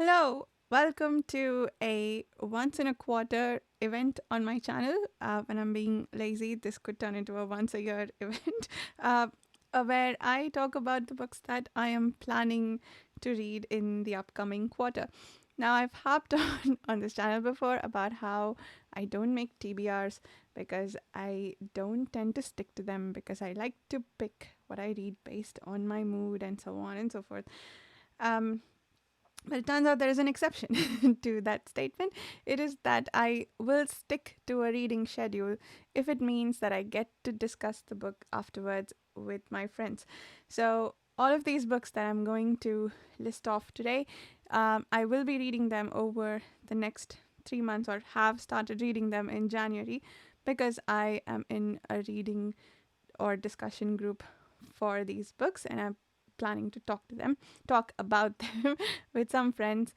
Hello, welcome to a once in a quarter event on my channel. When I'm being lazy, this could turn into a once a year event where I talk about the books that I am planning to read in the upcoming quarter. Now, I've harped on this channel before about how I don't make TBRs because I don't tend to stick to them because I like to pick what I read based on my mood and so on and so forth. Um, but it turns out there is an exception to that statement. It is that I will stick to a reading schedule if it means that I get to discuss the book afterwards with my friends. So, all of these books that I'm going to list off today, I will be reading them over the next 3 months or have started reading them in January because I am in a reading or discussion group for these books and I'm planning to talk about them with some friends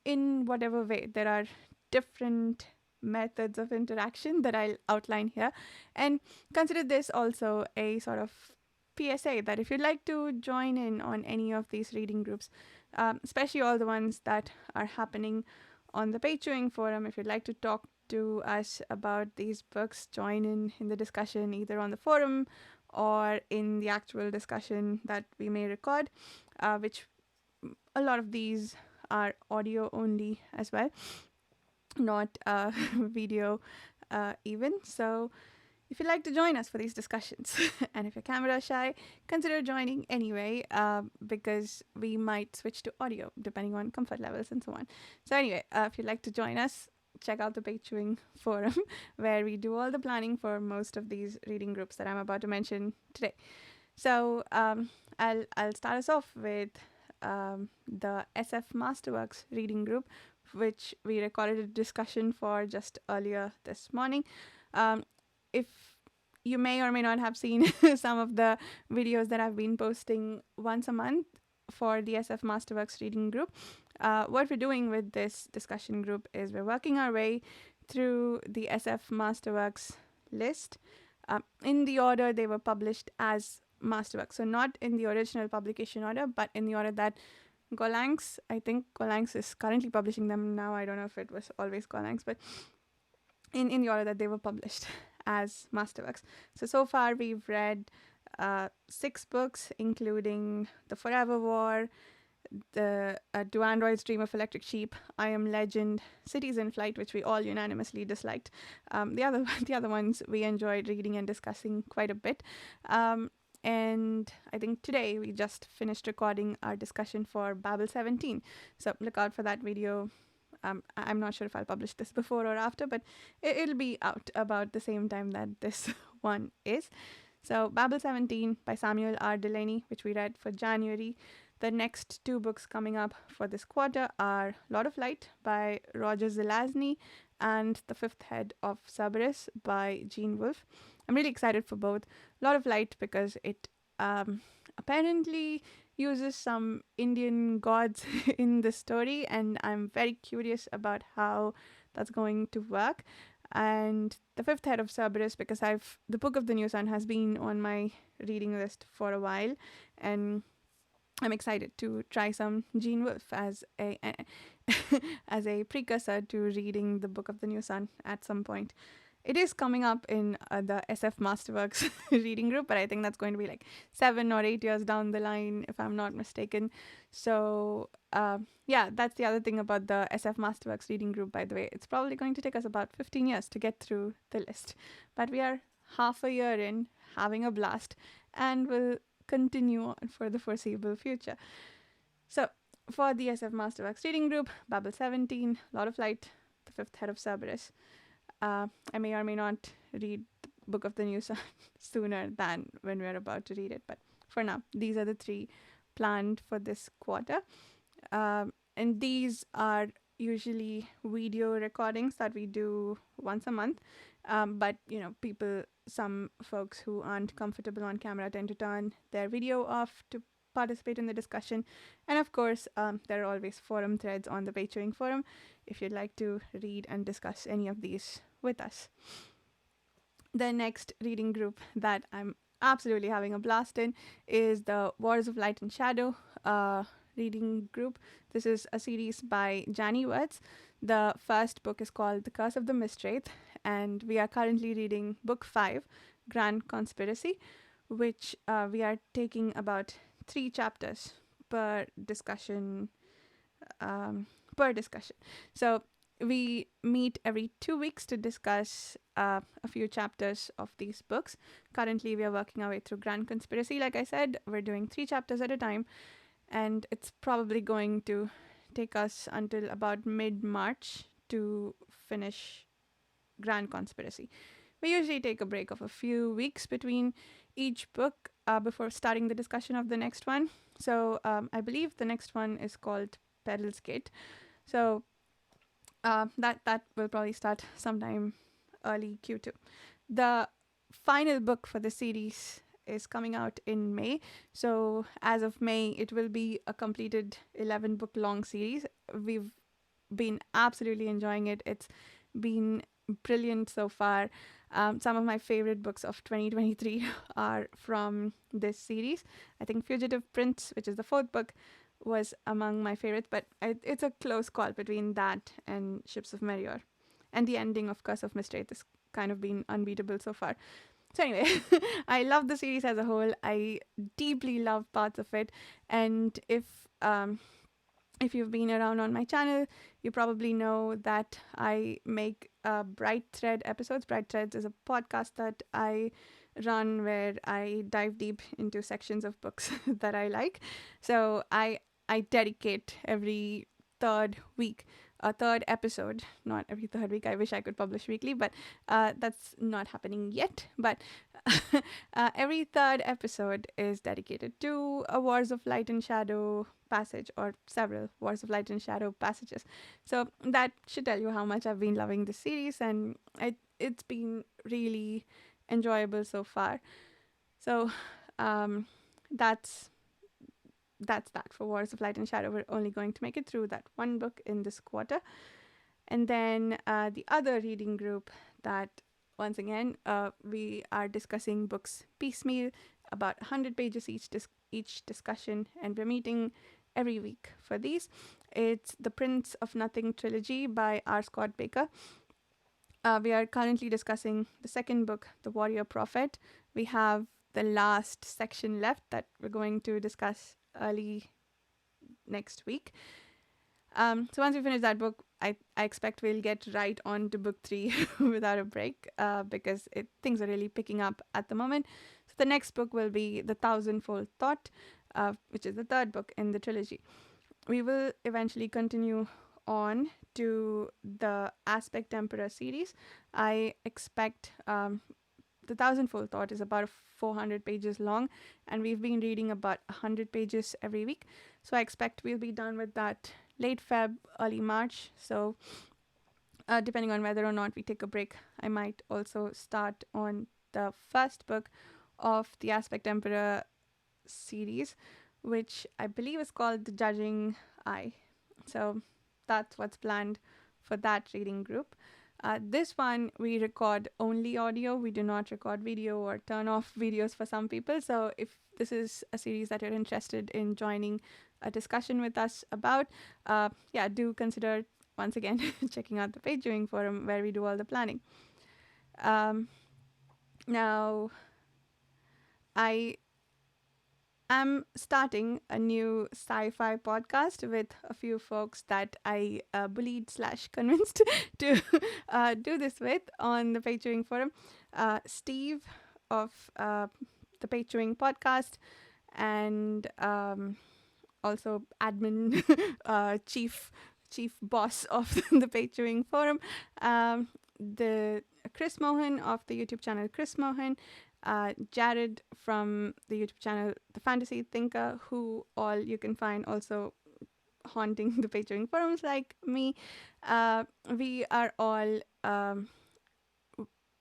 in whatever way. There are different methods of interaction that I'll outline here. And consider this also a sort of PSA that if you'd like to join in on any of these reading groups, especially all the ones that are happening on the Patreon forum, if you'd like to talk to us about these books, join in the discussion either on the forum or in the actual discussion that we may record, which a lot of these are audio only as well, not video even. So if you'd like to join us for these discussions, and if you're camera shy, consider joining anyway, because we might switch to audio depending on comfort levels and so on. So anyway, if you'd like to join us, check out the Patreon forum where we do all the planning for most of these reading groups that I'm about to mention today. So I'll start us off with the SF Masterworks reading group, which we recorded a discussion for just earlier this morning. If you may or may not have seen some of the videos that I've been posting once a month for the SF Masterworks reading group, what we're doing with this discussion group is we're working our way through the SF Masterworks list in the order they were published as Masterworks. So not in the original publication order, but in the order that Golanx, I think Golanx is currently publishing them now. I don't know if it was always Golanx, but in the order that they were published as Masterworks. So far we've read 6 books, including The Forever War, the Do Androids Dream of Electric Sheep, I Am Legend, Cities in Flight, which we all unanimously disliked. The other ones we enjoyed reading and discussing quite a bit. And I think today we just finished recording our discussion for Babel 17. So look out for that video. I'm not sure if I'll publish this before or after, but it'll be out about the same time that this one is. So Babel 17 by Samuel R. Delaney, which we read for January. The next 2 books coming up for this quarter are Lord of Light by Roger Zelazny and The Fifth Head of Cerberus by Wolfe. I'm really excited for both. Lord of Light because it apparently uses some Indian gods in the story, and I'm very curious about how that's going to work. And The Fifth Head of Cerberus because the Book of the New Sun has been on my reading list for a while, and I'm excited to try some Wolfe as a as a precursor to reading the Book of the New Sun at some point. It is coming up in the SF Masterworks reading group, but I think that's going to be like 7 or 8 years down the line, if I'm not mistaken. So, yeah, that's the other thing about the SF Masterworks reading group, by the way. It's probably going to take us about 15 years to get through the list. But we are half a year in, having a blast, and we'll continue on for the foreseeable future. So, for the SF Masterworks reading group, Babel 17, Lord of Light, The Fifth Head of Cerberus. I may or may not read the Book of the New Sun sooner than when we're about to read it. But for now, these are the 3 planned for this quarter. And these are usually video recordings that we do once a month. But, some folks who aren't comfortable on camera tend to turn their video off to participate in the discussion. And of course, there are always forum threads on the Patreon forum if you'd like to read and discuss any of these with us. The next reading group that I'm absolutely having a blast in is the Wars of Light and Shadow, reading group. This is a series by Janny Wurts. The first book is called The Curse of the Mistwraith, and we are currently reading book 5, Grand Conspiracy, which we are taking about 3 chapters per discussion. Um, per discussion. So we meet every 2 weeks to discuss a few chapters of these books. Currently, we are working our way through Grand Conspiracy. Like I said, we're doing 3 chapters at a time, and it's probably going to take us until about mid-March to finish Grand Conspiracy. We usually take a break of a few weeks between each book before starting the discussion of the next one. So I believe the next one is called Peril's Gate. So that will probably start sometime early Q2. The final book for the series is coming out in May. So as of May, it will be a completed 11 book long series. We've been absolutely enjoying it. It's been brilliant so far. Some of my favorite books of 2023 are from this series. I think Fugitive Prince, which is the 4th book, was among my favorites, but it's a close call between that and Ships of Meteor. And the ending of Curse of Mistwraith has kind of been unbeatable so far. So anyway, I love the series as a whole. I deeply love parts of it. And if you've been around on my channel, you probably know that I make Bright Thread episodes. Bright Threads is a podcast that I run where I dive deep into sections of books that I like. So I dedicate every third week a third episode, not every third week. I wish I could publish weekly, but that's not happening yet. But every third episode is dedicated to a Wars of Light and Shadow passage, or several Wars of Light and Shadow passages. So that should tell you how much I've been loving this series, and it's been really enjoyable so far. So that's that for Wars of Light and Shadow. We're only going to make it through that one book in this quarter. And then the other reading group that, once again, we are discussing books piecemeal, about 100 pages each discussion, and we're meeting every week for these. It's the Prince of Nothing Trilogy by R. Scott Bakker. We are currently discussing the second book, The Warrior Prophet. We have the last section left that we're going to discuss early next week. So once we finish that book, I expect we'll get right on to book 3 without a break, because things are really picking up at the moment. So the next book will be The Thousandfold Thought, which is the 3rd book in the trilogy. We will eventually continue on to the Aspect Emperor series. I expect The Thousandfold Thought is about 400 pages long, and we've been reading about 100 pages every week. So I expect we'll be done with that late Feb, early March. So depending on whether or not we take a break, I might also start on the first book of the Aspect Emperor series, which I believe is called The Judging Eye. So that's what's planned for that reading group. This one, we record only audio. We do not record video or turn off videos for some people. So if this is a series that you're interested in joining a discussion with us about, do consider, once again, checking out the Page Viewing Forum where we do all the planning. Now, I am starting a new sci-fi podcast with a few folks that I bullied/convinced to do this with on the Page Viewing Forum. Steve of the Page Viewing podcast, and also admin chief boss of the Page Viewing Forum. The Chris Mohan of the YouTube channel Chris Mohan. Jared from the YouTube channel The Fantasy Thinker, who all you can find also haunting the Page Viewing Forums like me. We are all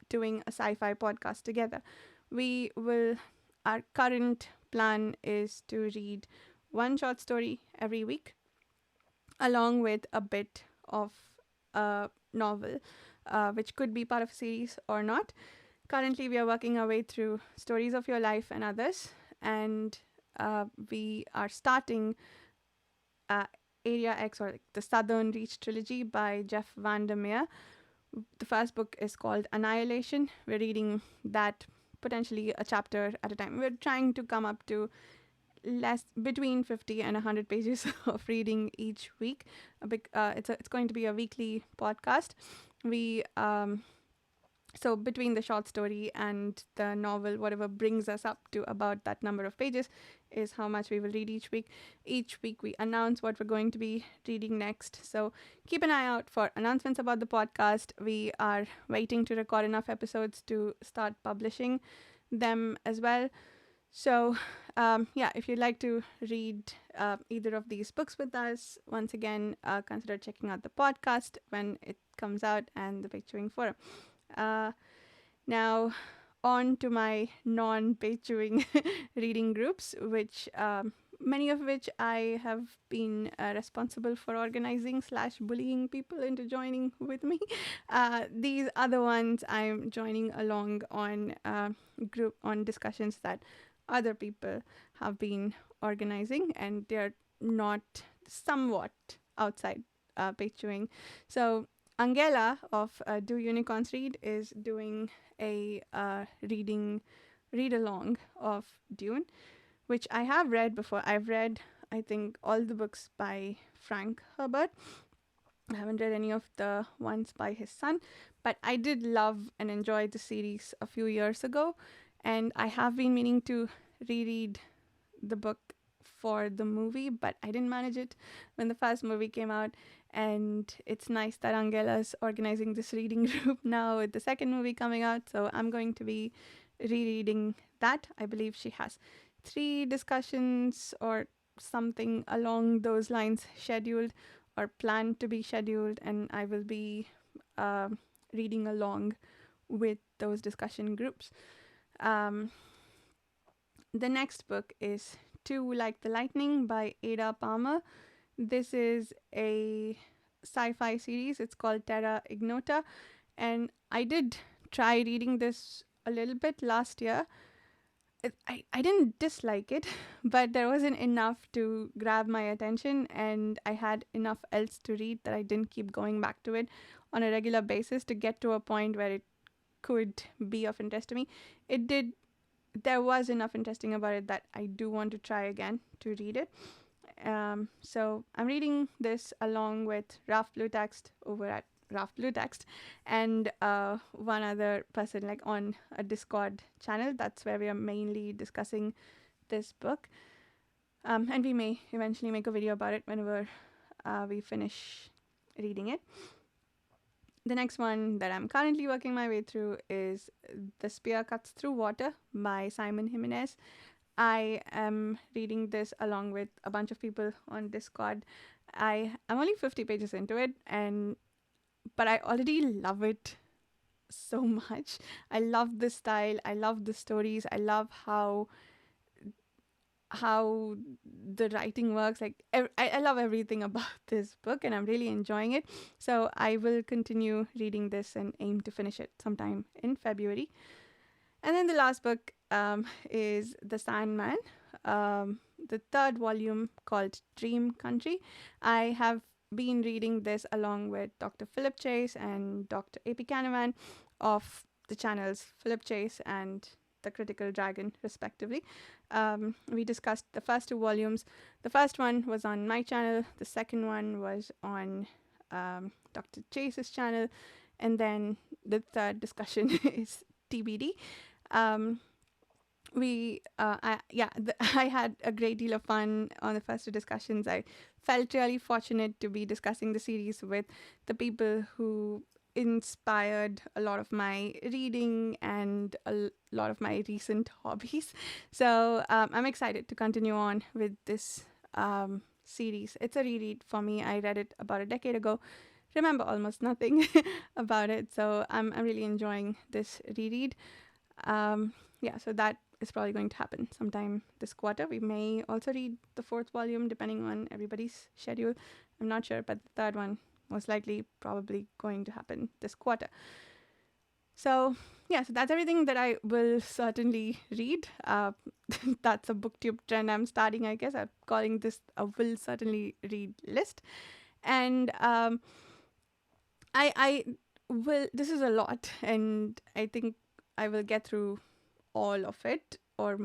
doing a sci-fi podcast together. Our current plan is to read one short story every week, along with a bit of a novel, which could be part of a series or not. Currently, we are working our way through Stories of Your Life and Others, and we are starting uh, Area X, or like the Southern Reach Trilogy by Jeff Vandermeer. The first book is called Annihilation. We're reading that potentially a chapter at a time. We're trying to come up to less between 50 and 100 pages of reading each week. It's going to be a weekly podcast. We So between the short story and the novel, whatever brings us up to about that number of pages is how much we will read each week. Each week we announce what we're going to be reading next. So keep an eye out for announcements about the podcast. We are waiting to record enough episodes to start publishing them as well. So, if you'd like to read either of these books with us, once again, consider checking out the podcast when it comes out and the page-chewing forum. Now, on to my non-page-chewing reading groups, which many of which I have been responsible for organizing / bullying people into joining with me. These other ones I'm joining along on group on discussions that other people have been organizing, and they're not somewhat outside page-chewing. So Angela of Do Unicorns Read is doing a read along of Dune, which I have read before. I've read, I think, all the books by Frank Herbert. I haven't read any of the ones by his son, but I did love and enjoy the series a few years ago, and I have been meaning to reread the book for the movie, but I didn't manage it when the first movie came out. And it's nice that Angela's organizing this reading group now with the second movie coming out. So I'm going to be rereading that. I believe she has 3 discussions or something along those lines scheduled or planned to be scheduled. And I will be reading along with those discussion groups. The next book is Two Like the Lightning by Ada Palmer. This is a sci-fi series. It's called Terra Ignota. And I did try reading this a little bit last year. I didn't dislike it, but there wasn't enough to grab my attention, and I had enough else to read that I didn't keep going back to it on a regular basis to get to a point where it could be of interest to me. There was enough interesting about it that I do want to try again to read it. So I'm reading this along with Ralph Blue Text over at Ralph Blue Text and one other person, like on a Discord channel. That's where we are mainly discussing this book. And we may eventually make a video about it whenever we finish reading it. The next one that I'm currently working my way through is The Spear Cuts Through Water by Simon Jiminez. I am reading this along with a bunch of people on Discord. I'm only 50 pages into it, but I already love it so much. I love the style. I love the stories. I love how the writing works. Like I love everything about this book, and I'm really enjoying it. So I will continue reading this and aim to finish it sometime in February. And then the last book is The Sandman, the 3rd volume called Dream Country. I have been reading this along with Dr. Philip Chase and Dr. A.P. Canavan of the channels Philip Chase and The Critical Dragon, respectively. We discussed the first 2 volumes. The first one was on my channel. The second one was on Dr. Chase's channel. And then the third discussion is TBD. I had a great deal of fun on the first 2 discussions. I felt really fortunate to be discussing the series with the people who inspired a lot of my reading and a lot of my recent hobbies. So I'm excited to continue on with this series. It's a reread for me. I read it about a decade ago. Remember almost nothing about it. So I'm really enjoying this reread. So that is probably going to happen sometime this quarter. We may also read the 4th volume depending on everybody's schedule. I'm not sure, but the 3rd one most likely probably going to happen this quarter. So, yeah, so that's everything that I will certainly read. That's a booktube trend I'm starting, I guess. I'm calling this a will certainly read list. And I will, this is a lot, and I think I will get through all of it, or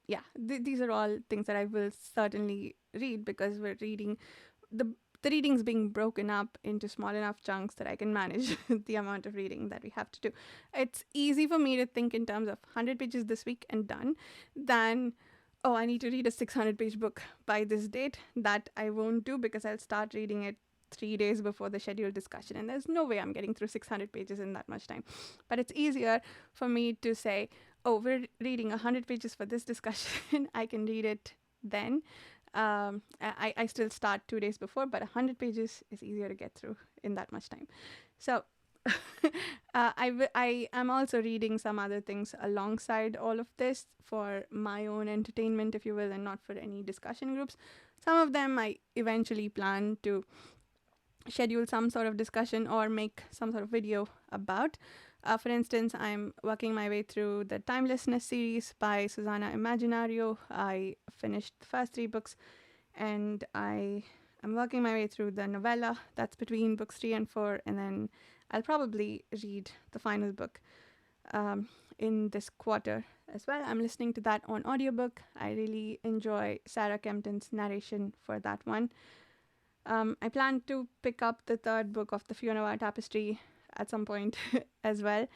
yeah, these are all things that I will certainly read because we're reading the the reading's being broken up into small enough chunks that I can manage the amount of reading that we have to do. It's easy for me to think in terms of 100 pages this week and done than, oh, I need to read a 600-page book by this date. That I won't do because I'll start reading it 3 days before the scheduled discussion, and there's no way I'm getting through 600 pages in that much time. But it's easier for me to say, oh, we're reading 100 pages for this discussion. I can read it then. I still start 2 days before, but 100 pages is easier to get through in that much time. So I am also reading some other things alongside all of this for my own entertainment, if you will, and not for any discussion groups. Some of them I eventually plan to schedule some sort of discussion or make some sort of video about. For instance, I'm working my way through the Timelessness series by Susana Imaginario. I finished the first 3 books, and I'm working my way through the novella that's between books 3 and 4, and then I'll probably read the final book in this quarter as well. I'm listening to that on audiobook. I really enjoy Sarah Kempton's narration for that one. I plan to pick up the 3rd book of the Fiona Noir Tapestry at some point as well,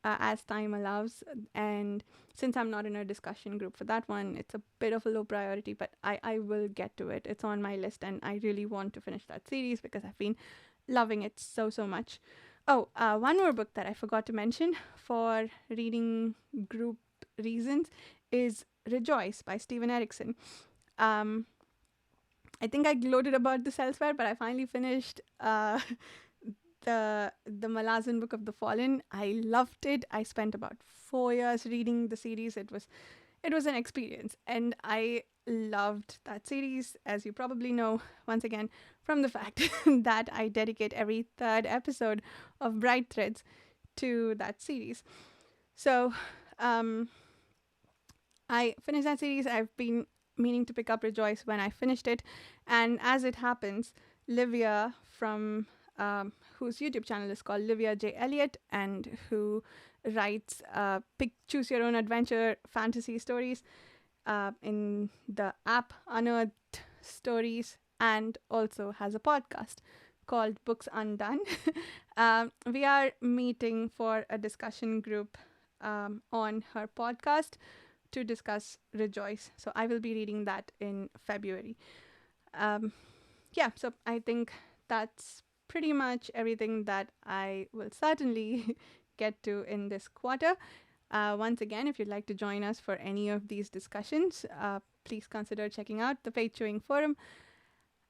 as time allows. And since I'm not in a discussion group for that one, it's a bit of a low priority, but I will get to it. It's on my list, and I really want to finish that series because I've been loving it so much. Oh, one more book that I forgot to mention for reading group reasons is Rejoice by Steven Erikson. I think I gloated about this elsewhere, but I finally finished the Malazan Book of the Fallen. I loved it. I spent about 4 years reading the series. It was an experience, and I loved that series, as you probably know, once again, from the fact that I dedicate every 3rd episode of Bright Threads to that series. So I finished that series. I've been meaning to pick up Rejoice when I finished it, and as it happens, Livia from whose YouTube channel is called Livia J. Elliott, and who writes choose your own adventure fantasy stories in the app Unearthed Stories, and also has a podcast called Books Undone. We are meeting for a discussion group on her podcast to discuss Rejoice. So I will be reading that in February. Yeah, so I think that's pretty much everything that I will certainly get to in this quarter. Once again, if you'd like to join us for any of these discussions, please consider checking out the Page Chewing Forum.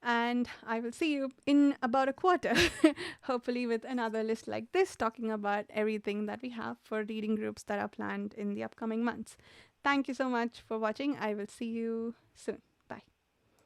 And I will see you in about a quarter, hopefully with another list like this, talking about everything that we have for reading groups that are planned in the upcoming months. Thank you so much for watching. I will see you soon.